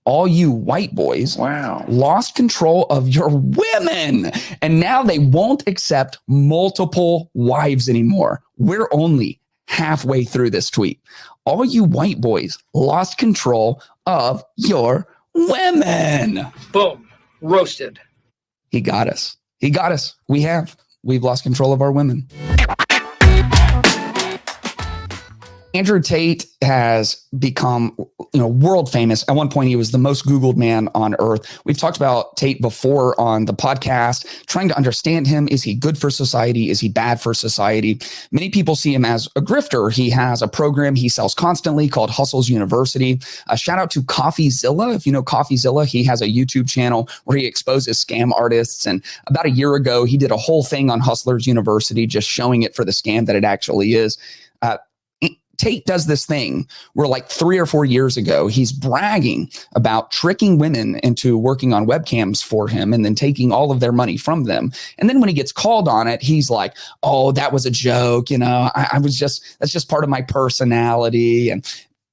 all you white boys lost control of your women, and now they won't accept multiple wives anymore. We're only halfway through this tweet. All you white boys lost control of your women. Boom. Roasted. He got us. He got us. We've lost control of our women. Andrew Tate has become, world famous. At one point, he was the most Googled man on earth. We've talked about Tate before on the podcast, trying to understand him. Is he good for society? Is he bad for society? Many people see him as a grifter. He has a program he sells constantly called Hustles University. A shout out to CoffeeZilla. If you know CoffeeZilla, he has a YouTube channel where he exposes scam artists. And about a year ago, he did a whole thing on Hustlers University, just showing it for the scam that it actually is. Tate does this thing where like 3 or 4 years ago, he's bragging about tricking women into working on webcams for him and then taking all of their money from them. And then when he gets called on it, he's like, oh, that was a joke. That's just part of my personality. And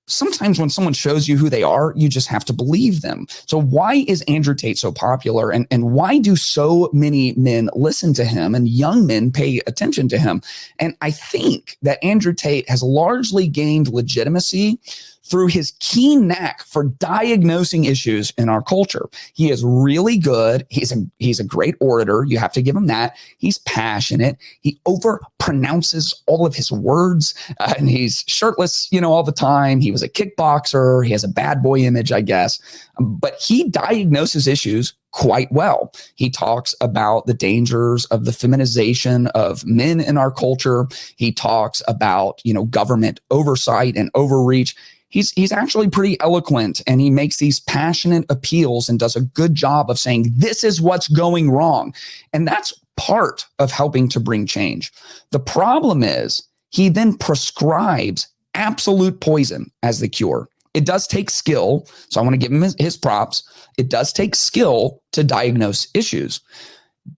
sometimes when someone shows you who they are, you just have to believe them. So why is Andrew Tate so popular? And why do so many men listen to him and young men pay attention to him? And I think that Andrew Tate has largely gained legitimacy through his keen knack for diagnosing issues in our culture. He is really good. He's a great orator. You have to give him that. He's passionate. He overpronounces all of his words, and he's shirtless, all the time. He was a kickboxer. He has a bad boy image, I guess, but he diagnoses issues quite well. He talks about the dangers of the feminization of men in our culture. He talks about, government oversight and overreach. He's actually pretty eloquent, and he makes these passionate appeals and does a good job of saying, this is what's going wrong. And that's part of helping to bring change. The problem is he then prescribes absolute poison as the cure. It does take skill. So I want to give him his props. It does take skill to diagnose issues.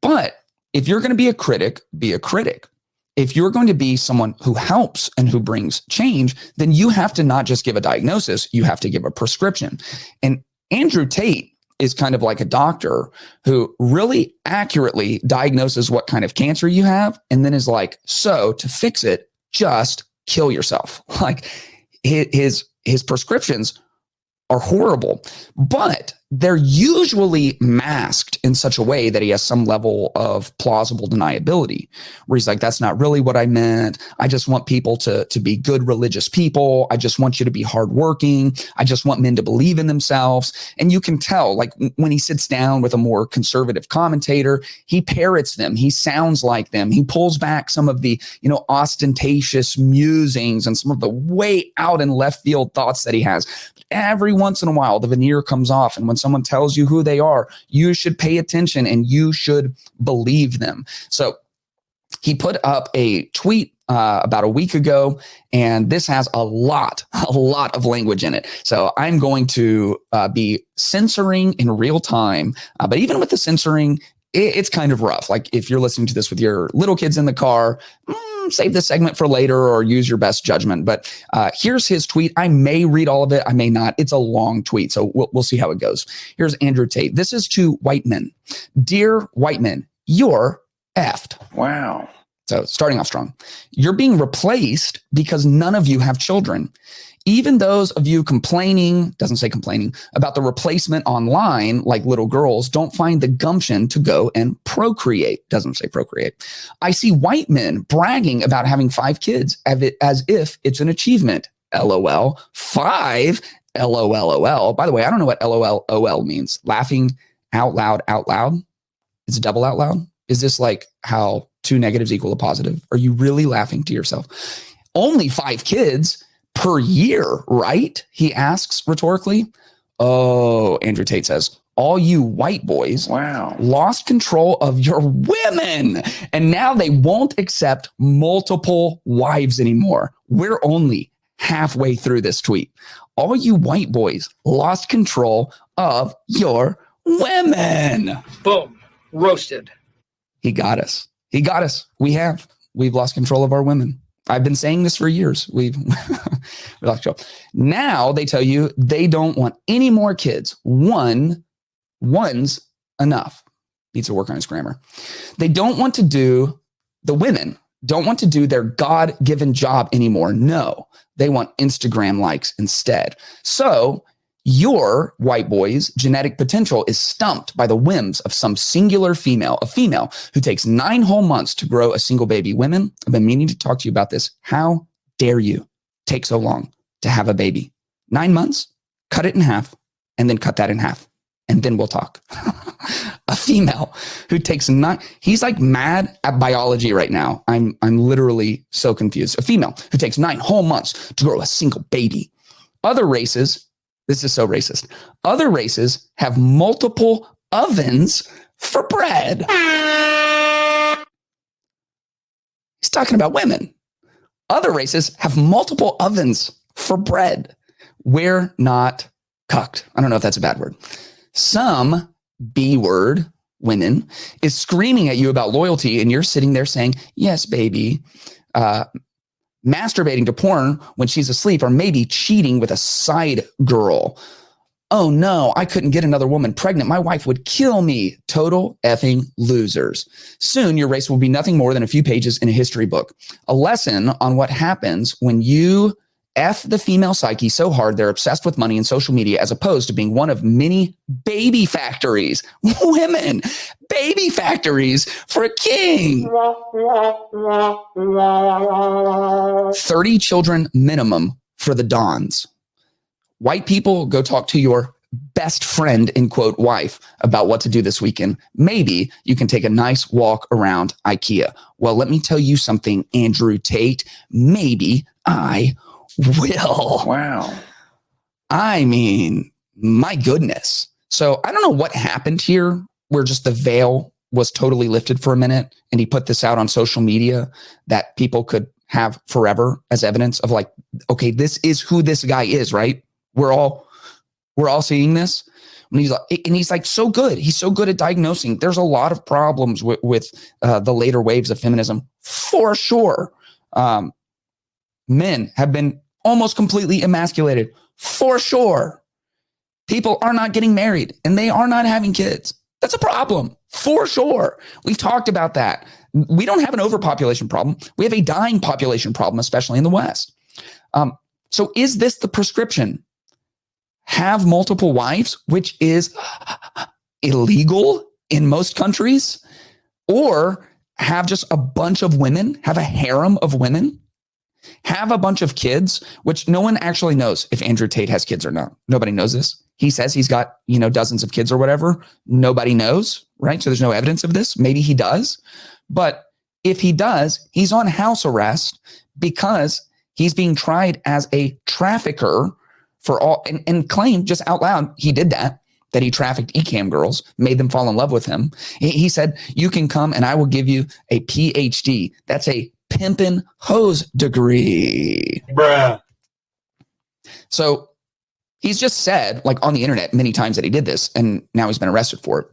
But if you're going to be a critic, be a critic. If you're going to be someone who helps and who brings change, then you have to not just give a diagnosis, you have to give a prescription. And Andrew Tate is kind of like a doctor who really accurately diagnoses what kind of cancer you have and then is like, so to fix it, just kill yourself. Like his prescriptions are horrible, but they're usually masked in such a way that he has some level of plausible deniability, where he's like, that's not really what I meant. I just want people to be good religious people. I just want you to be hardworking. I just want men to believe in themselves. And you can tell, like when he sits down with a more conservative commentator, he parrots them. He sounds like them. He pulls back some of the, ostentatious musings and some of the way out in left field thoughts that he has. Every once in a while, the veneer comes off. And when someone tells you who they are, you should pay attention and you should believe them. So he put up a tweet about a week ago, and this has a lot of language in it. So I'm going to be censoring in real time. But even with the censoring, it's kind of rough. Like if you're listening to this with your little kids in the car, save this segment for later or use your best judgment. But here's his tweet. I may read all of it. I may not. It's a long tweet. So we'll see how it goes. Here's Andrew Tate. This is to white men. Dear white men, you're effed. Wow. So starting off strong. You're being replaced because none of you have children. Even those of you complaining, doesn't say complaining, about the replacement online, like little girls, don't find the gumption to go and procreate. Doesn't say procreate. I see white men bragging about having 5 kids as if it's an achievement. LOL. 5? LOL. By the way, I don't know what LOL means. Laughing out loud. It's double out loud. Is this like how 2 negatives equal a positive? Are you really laughing to yourself? Only 5 kids per year, right? He asks rhetorically. Oh, Andrew Tate says, all you white boys lost control of your women, and now they won't accept multiple wives anymore. We're only halfway through this tweet. All you white boys lost control of your women. Boom. Roasted. He got us. We've lost control of our women. I've been saying this for years. Now they tell you they don't want any more kids. One's enough. Needs to work on his grammar. The women don't want to do their God-given job anymore. No, they want Instagram likes instead. So your white boy's genetic potential is stumped by the whims of some singular female, a female who takes 9 whole months to grow a single baby. Women, I've been meaning to talk to you about this. How dare you take so long to have a baby? 9 months, cut it in half, and then cut that in half. And then we'll talk. A female who takes 9, he's like mad at biology right now. I'm literally so confused. A female who takes 9 whole months to grow a single baby. Other races, this is so racist. Other races have multiple ovens for bread. He's talking about women. Other races have multiple ovens for bread. We're not cucked. I don't know if that's a bad word. Some B word women is screaming at you about loyalty, and you're sitting there saying, yes, baby, masturbating to porn when she's asleep, or maybe cheating with a side girl. Oh no, I couldn't get another woman pregnant. My wife would kill me. Total effing losers. Soon your race will be nothing more than a few pages in a history book. A lesson on what happens when you F the female psyche so hard they're obsessed with money and social media, as opposed to being one of many baby factories. Women, baby factories for a king. 30 children minimum for the Dons. White people, go talk to your best friend, in quote, wife about what to do this weekend. Maybe you can take a nice walk around IKEA. Well, let me tell you something, Andrew Tate. Maybe I will. Wow. I mean, my goodness. So I don't know what happened here where just the veil was totally lifted for a minute and he put this out on social media that people could have forever as evidence of like, okay, this is who this guy is, right? We're all seeing this. And he's like so good. He's so good at diagnosing. There's a lot of problems with the later waves of feminism for sure. Men have been almost completely emasculated for sure. People are not getting married and they are not having kids. That's a problem for sure. We've talked about that. We don't have an overpopulation problem. We have a dying population problem, especially in the West. So is this the prescription? Have multiple wives, which is illegal in most countries, or have just a bunch of women, have a harem of women, have a bunch of kids, which no one actually knows if Andrew Tate has kids or not. Nobody knows this. He says he's got, dozens of kids or whatever. Nobody knows, right? So there's no evidence of this. Maybe he does. But if he does, he's on house arrest because he's being tried as a trafficker for all, and claimed just out loud he did that he trafficked e-cam girls, made them fall in love with him. He said, you can come and I will give you a PhD. That's a pimpin' hose degree. Bruh. So he's just said, like on the internet many times, that he did this, and now he's been arrested for it.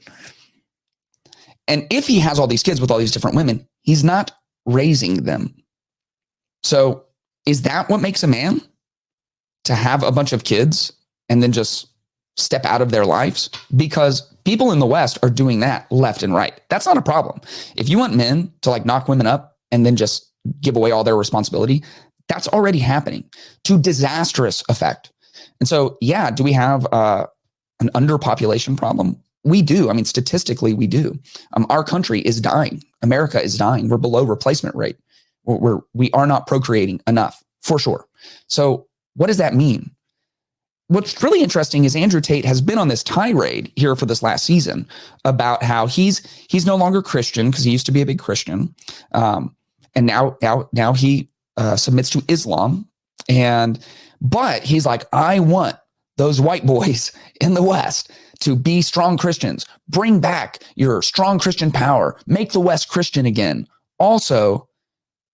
And if he has all these kids with all these different women, he's not raising them. So is that what makes a man? To have a bunch of kids and then just step out of their lives? Because people in the West are doing that left and right. That's not a problem. If you want men to like knock women up and then just give away all their responsibility, that's already happening to disastrous effect. And so, yeah, do we have an underpopulation problem? We do. I mean, statistically, we do. Our country is dying. America is dying. We're below replacement rate. We are not procreating enough, for sure. So what does that mean? What's really interesting is Andrew Tate has been on this tirade here for this last season about how he's no longer Christian, because he used to be a big Christian, and now he submits to Islam, but he's like, I want those white boys in the West to be strong Christians. Bring back your strong Christian power. Make the West Christian again. Also,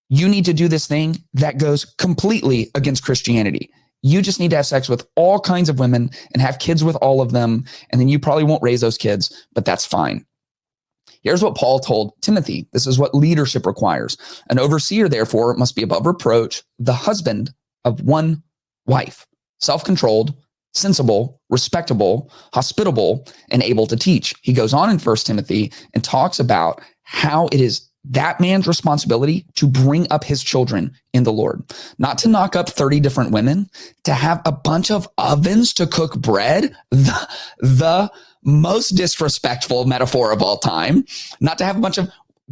you need to do this thing that goes completely against Christianity. You just need to have sex with all kinds of women and have kids with all of them. And then you probably won't raise those kids, but that's fine. Here's what Paul told Timothy. This is what leadership requires. An overseer, therefore, must be above reproach, the husband of one wife, self-controlled, sensible, respectable, hospitable, and able to teach. He goes on in 1 Timothy and talks about how it is that man's responsibility to bring up his children in the Lord, not to knock up 30 different women, to have a bunch of ovens to cook bread, the most disrespectful metaphor of all time, not to have a bunch of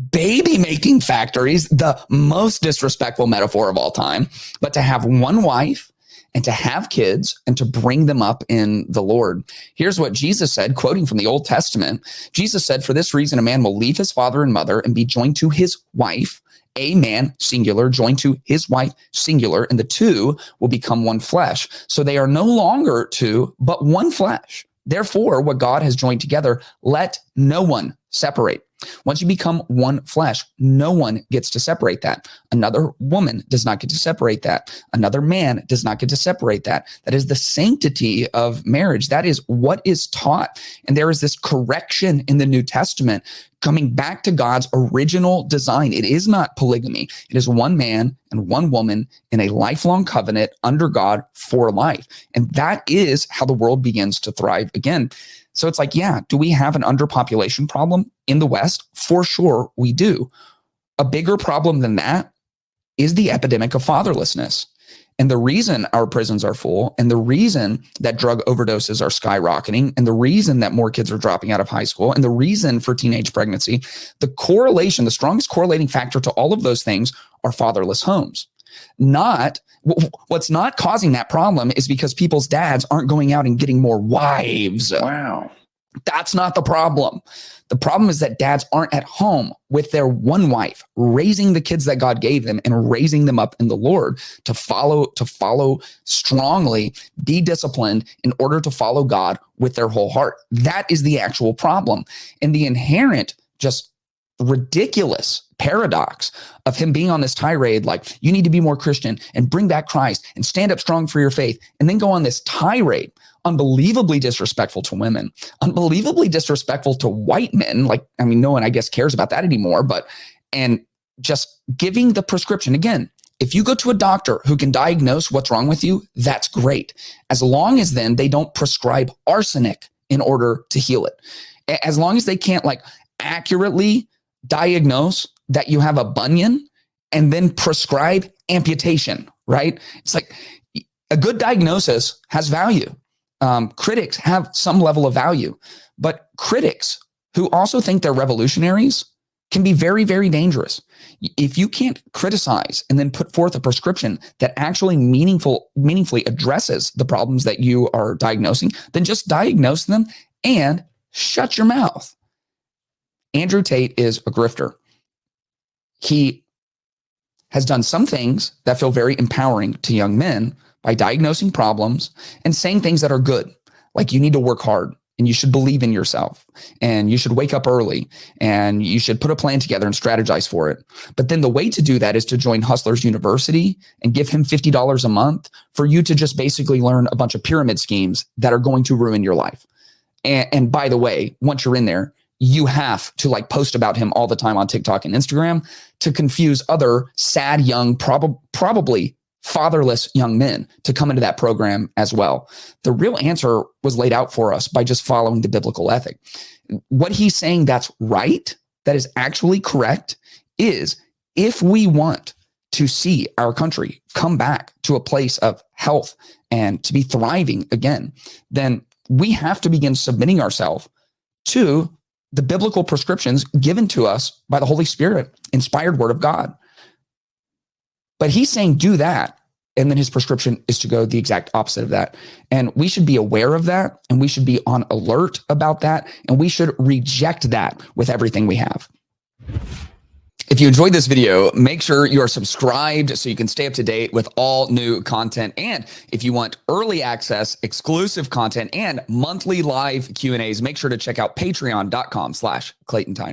baby making factories, the most disrespectful metaphor of all time, but to have one wife and to have kids and to bring them up in the Lord. Here's what Jesus said, quoting from the Old Testament. Jesus said, "For this reason, a man will leave his father and mother and be joined to his wife, a man, singular, joined to his wife, singular, and the two will become one flesh. So they are no longer two, but one flesh. Therefore, what God has joined together, let no one separate." Once you become one flesh, no one gets to separate that. Another woman does not get to separate that. Another man does not get to separate that. That is the sanctity of marriage. That is what is taught. And there is this correction in the New Testament coming back to God's original design. It is not polygamy. It is one man and one woman in a lifelong covenant under God for life. And that is how the world begins to thrive again. So it's like, yeah, do we have an underpopulation problem in the West? For sure, we do. A bigger problem than that is the epidemic of fatherlessness. And the reason our prisons are full, and the reason that drug overdoses are skyrocketing, and the reason that more kids are dropping out of high school, and the reason for teenage pregnancy, the correlation, the strongest correlating factor to all of those things are fatherless homes. What's not causing that problem is because people's dads aren't going out and getting more wives. Wow. That's not the problem. The problem is that dads aren't at home with their one wife, raising the kids that God gave them and raising them up in the Lord to follow strongly, be disciplined in order to follow God with their whole heart. That is the actual problem. And the inherent just ridiculous paradox of him being on this tirade, like, you need to be more Christian and bring back Christ and stand up strong for your faith, and then go on this tirade, unbelievably disrespectful to women, unbelievably disrespectful to white men. Like, I mean, no one, I guess, cares about that anymore, and just giving the prescription. Again, if you go to a doctor who can diagnose what's wrong with you, that's great. As long as then they don't prescribe arsenic in order to heal it. As long as they can't accurately diagnose that you have a bunion and then prescribe amputation, right? It's like a good diagnosis has value. Critics have some level of value, but critics who also think they're revolutionaries can be very, very dangerous. If you can't criticize and then put forth a prescription that actually meaningfully addresses the problems that you are diagnosing, then just diagnose them and shut your mouth. Andrew Tate is a grifter. He has done some things that feel very empowering to young men by diagnosing problems and saying things that are good, like you need to work hard and you should believe in yourself and you should wake up early and you should put a plan together and strategize for it. But then the way to do that is to join Hustlers University and give him $50 a month for you to just basically learn a bunch of pyramid schemes that are going to ruin your life. And by the way, once you're in there, you have to post about him all the time on TikTok and Instagram to confuse other sad, young, probably fatherless young men to come into that program as well. The real answer was laid out for us by just following the biblical ethic. What he's saying that's right, that is actually correct, is if we want to see our country come back to a place of health and to be thriving again, then we have to begin submitting ourselves to the biblical prescriptions given to us by the Holy Spirit, inspired word of God. But he's saying do that, and then his prescription is to go the exact opposite of that. And we should be aware of that, and we should be on alert about that, and we should reject that with everything we have. If you enjoyed this video, make sure you are subscribed so you can stay up to date with all new content. And if you want early access, exclusive content, and monthly live Q&As, make sure to check out patreon.com/ClaytonTyner.